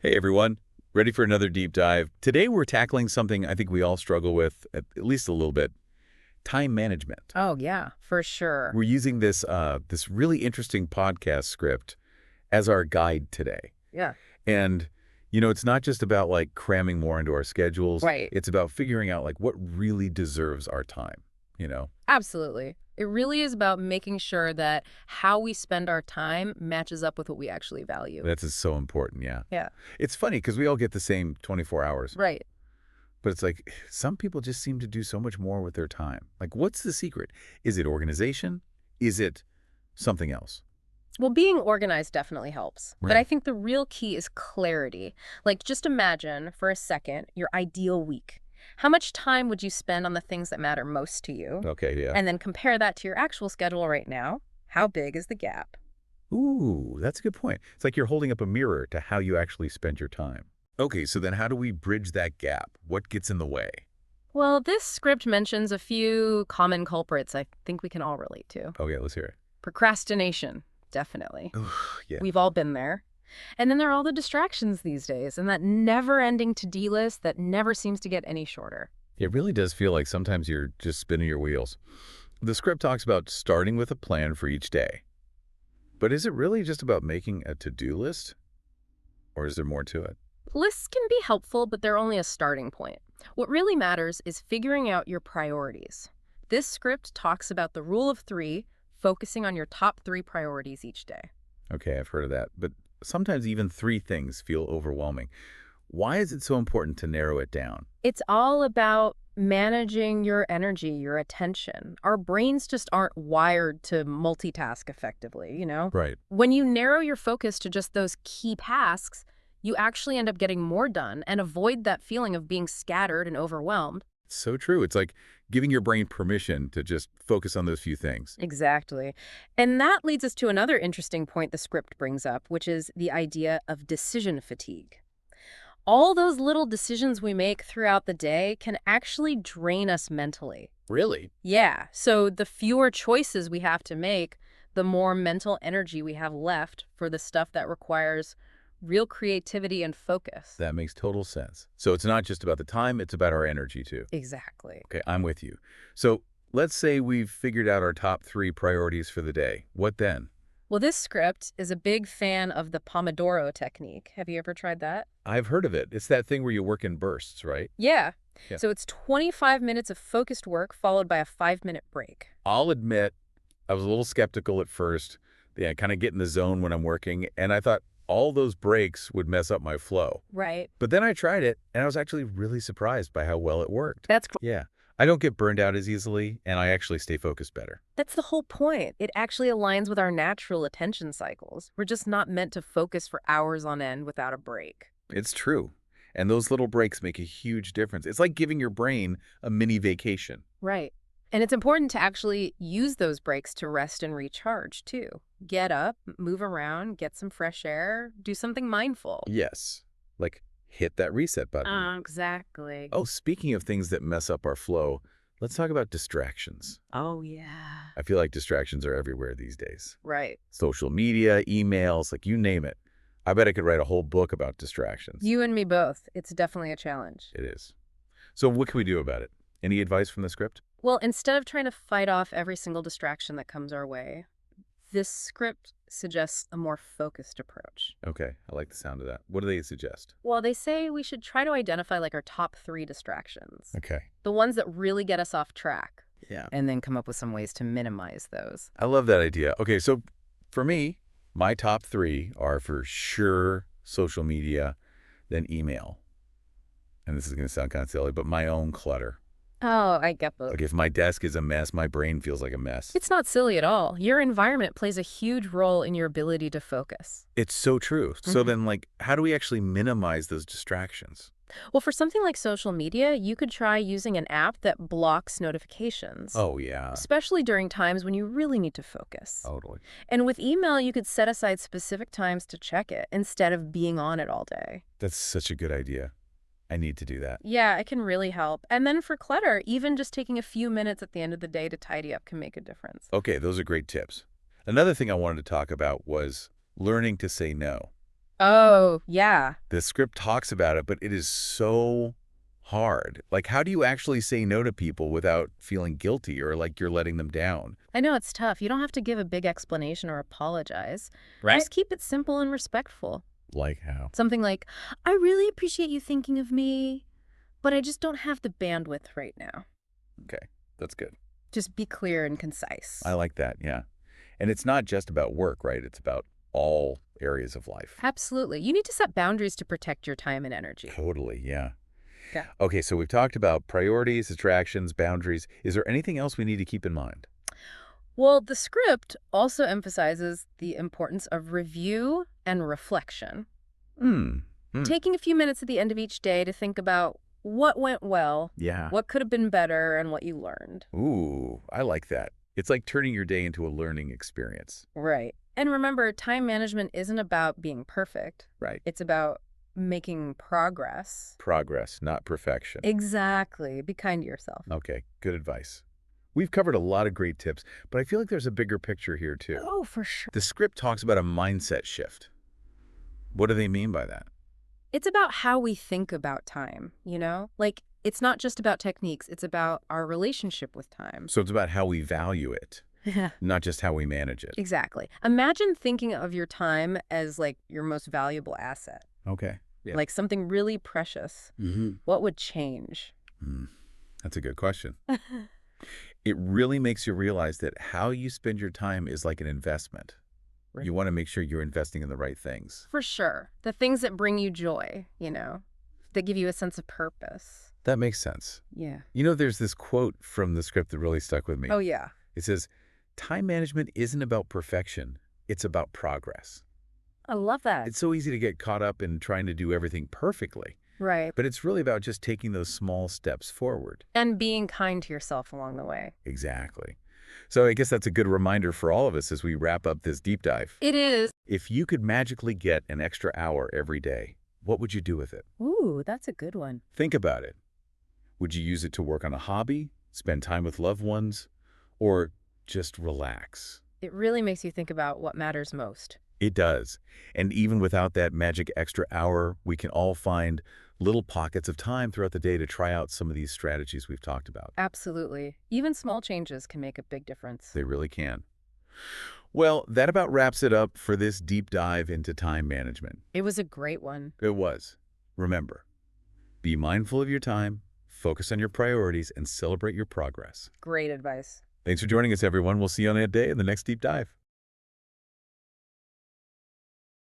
Hey everyone, ready for another deep dive? Today we're tackling something I think we all struggle with at least a little bit, time management. Oh, yeah, for sure. We're using this really interesting podcast script as our guide today. Yeah. And it's not just about like cramming more into our schedules. Right. It's about figuring out like what really deserves our time, you know? Absolutely. It really is about making sure that how we spend our time matches up with what we actually value. That's just so important, yeah. Yeah. It's funny because we all get the same 24 hours, Right. but it's like some people just seem to do so much more with their time. Like, what's the secret? Is it organization? Is it something else? Well, being organized definitely helps. But I Right. think the real key is clarity. Like, just imagine for a second your ideal week. How much time would you spend on the things that matter most to you? Okay, yeah. And then compare that to your actual schedule right now. How big is the gap? Ooh, that's a good point. It's like you're holding up a mirror to how you actually spend your time. Okay, so then how do we bridge that gap? What gets in the way? Well, this script mentions a few common culprits I think we can all relate to. Okay, let's hear it. Procrastination, definitely. Ooh, yeah. We've all been there. And then there are all the distractions these days and that never-ending to-do list that never seems to get any shorter. It really does feel like sometimes you're just spinning your wheels. The script talks about starting with a plan for each day. But is it really just about making a to-do list? Or is there more to it? Lists can be helpful, but they're only a starting point. What really matters is figuring out your priorities. This script talks about the rule of three, focusing on your top three priorities each day. Okay, I've heard of that. But sometimes even three things feel overwhelming. Why is it so important to narrow it down? It's all about managing your energy, your attention. Our brains just aren't wired to multitask effectively. Right. When you narrow your focus to just those key tasks, you actually end up getting more done and avoid that feeling of being scattered and overwhelmed. So true. It's like giving your brain permission to just focus on those few things. Exactly. And that leads us to another interesting point the script brings up, which is the idea of decision fatigue. All those little decisions we make throughout the day can actually drain us mentally. Really? Yeah, so the fewer choices we have to make, the more mental energy we have left for the stuff that requires real creativity and focus. That makes total sense. So it's not just about the time, it's about our energy too. Exactly. Okay, I'm with you. So let's say we've figured out our top three priorities for the day. What then? Well, this script is a big fan of the Pomodoro technique. Have you ever tried that? I've heard of it. It's that thing where you work in bursts, right? Yeah. Yeah. So it's 25 minutes of focused work followed by a 5-minute break. I'll admit I was a little skeptical at first. Yeah, kind of get in the zone when I'm working, and I thought all those breaks would mess up my flow. Right. But then I tried it, and I was actually really surprised by how well it worked. That's Yeah. I don't get burned out as easily, and I actually stay focused better. That's the whole point. It actually aligns with our natural attention cycles. We're just not meant to focus for hours on end without a break. It's true. And those little breaks make a huge difference. It's like giving your brain a mini vacation. Right. And it's important to actually use those breaks to rest and recharge, too. Get up, move around, get some fresh air, do something mindful. Yes. Like hit that reset button. Exactly. Oh, speaking of things that mess up our flow, let's talk about distractions. Oh, yeah. I feel like distractions are everywhere these days. Right. Social media, emails, like you name it. I bet I could write a whole book about distractions. You and me both. It's definitely a challenge. It is. So what can we do about it? Any advice from the script? Well, instead of trying to fight off every single distraction that comes our way, this script suggests a more focused approach. Okay, I like the sound of that. What do they suggest? Well, they say we should try to identify like our top 3 distractions, Okay. the ones that really get us off track, Yeah. and then come up with some ways to minimize those. I love that idea. Okay, so for me, my top 3 are for sure social media, then email. And this is going to sound kind of silly, but my own clutter. Oh, I get both. Like if my desk is a mess, my brain feels like a mess. It's not silly at all. Your environment plays a huge role in your ability to focus. It's so true. So Mhm. then, like, how do we actually minimize those distractions? Well, for something like social media, you could try using an app that blocks notifications. Oh, yeah. Especially during times when you really need to focus. Totally. And with email, you could set aside specific times to check it instead of being on it all day. That's such a good idea. I need to do that. Yeah, it can really help. And then for clutter, even just taking a few minutes at the end of the day to tidy up can make a difference. Okay, those are great tips. Another thing I wanted to talk about was learning to say no. Oh, yeah. The script talks about it, but it is so hard. Like, how do you actually say no to people without feeling guilty or like you're letting them down? I know it's tough. You don't have to give a big explanation or apologize. Right. Just keep it simple and respectful. Like how? Something like, I really appreciate you thinking of me, but I just don't have the bandwidth right now. Okay, that's good. Just be clear and concise. I like that, yeah. And it's not just about work, right? It's about all areas of life. Absolutely. You need to set boundaries to protect your time and energy. Totally, yeah. Yeah. Okay, so we've talked about priorities, distractions, boundaries. Is there anything else we need to keep in mind? Well, the script also emphasizes the importance of review and reflection. Hmm. Taking a few minutes at the end of each day to think about what went well, Yeah. what could have been better, and what you learned. Ooh, I like that. It's like turning your day into a learning experience. Right. And remember, time management isn't about being perfect. Right. It's about making progress. Progress, not perfection. Exactly. Be kind to yourself. Okay, good advice. We've covered a lot of great tips, but I feel like there's a bigger picture here too. Oh, for sure. The script talks about a mindset shift. What do they mean by that? It's about how we think about time, you know? Like, it's not just about techniques. It's about our relationship with time. So it's about how we value it, Yeah. not just how we manage it. Exactly. Imagine thinking of your time as, like, your most valuable asset. Okay. Yeah. Like something really precious. What would change? That's a good question. It really makes you realize that how you spend your time is like an investment. Right. You want to make sure you're investing in the right things. For sure. The things that bring you joy, you know, that give you a sense of purpose. That makes sense. Yeah. You know, there's this quote from the script that really stuck with me. Oh, yeah. It says, time management isn't about perfection. It's about progress. I love that. It's so easy to get caught up in trying to do everything perfectly, Right. but it's really about just taking those small steps forward. And being kind to yourself along the way. Exactly. So I guess that's a good reminder for all of us as we wrap up this deep dive. It is. If you could magically get an extra hour every day, what would you do with it? Ooh, that's a good one. Think about it. Would you use it to work on a hobby, spend time with loved ones, or just relax? It really makes you think about what matters most. It does. And even without that magic extra hour, we can all find little pockets of time throughout the day to try out some of these strategies we've talked about. Absolutely. Even small changes can make a big difference. They really can. Well, that about wraps it up for this deep dive into time management. It was a great one. It was. Remember, be mindful of your time, focus on your priorities, and celebrate your progress. Great advice. Thanks for joining us, everyone. We'll see you on that day in the next deep dive.